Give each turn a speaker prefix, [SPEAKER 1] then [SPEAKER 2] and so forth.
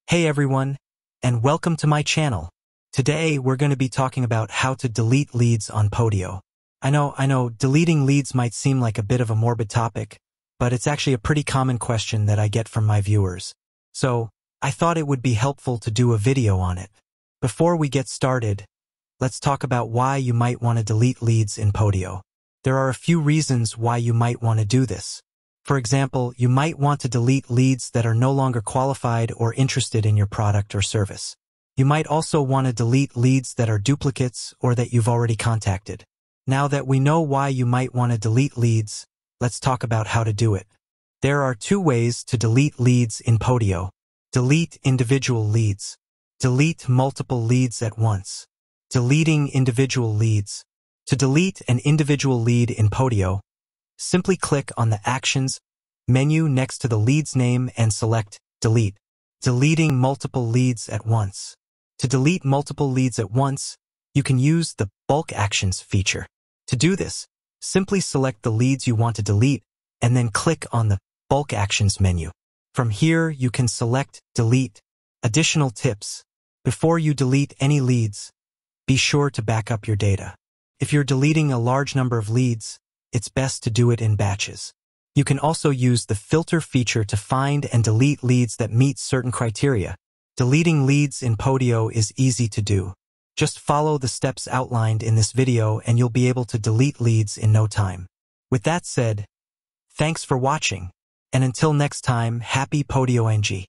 [SPEAKER 1] Hey everyone, and welcome to my channel. Today we're going to be talking about how to delete leads on Podio. I know, deleting leads might seem like a bit of a morbid topic, but it's actually a pretty common question that I get from my viewers. So, I thought it would be helpful to do a video on it. Before we get started, let's talk about why you might want to delete leads in Podio. There are a few reasons why you might want to do this. For example, you might want to delete leads that are no longer qualified or interested in your product or service. You might also want to delete leads that are duplicates or that you've already contacted. Now that we know why you might want to delete leads, let's talk about how to do it. There are two ways to delete leads in Podio. Delete individual leads. Delete multiple leads at once. Deleting individual leads. To delete an individual lead in Podio, simply click on the Actions menu next to the lead's name and select Delete. Deleting multiple leads at once. To delete multiple leads at once, you can use the Bulk Actions feature. To do this, simply select the leads you want to delete and then click on the Bulk Actions menu. From here, you can select Delete. Additional tips. Before you delete any leads, be sure to back up your data. If you're deleting a large number of leads, it's best to do it in batches. You can also use the filter feature to find and delete leads that meet certain criteria. Deleting leads in Podio is easy to do. Just follow the steps outlined in this video and you'll be able to delete leads in no time. With that said, thanks for watching, and until next time, happy Podio NG.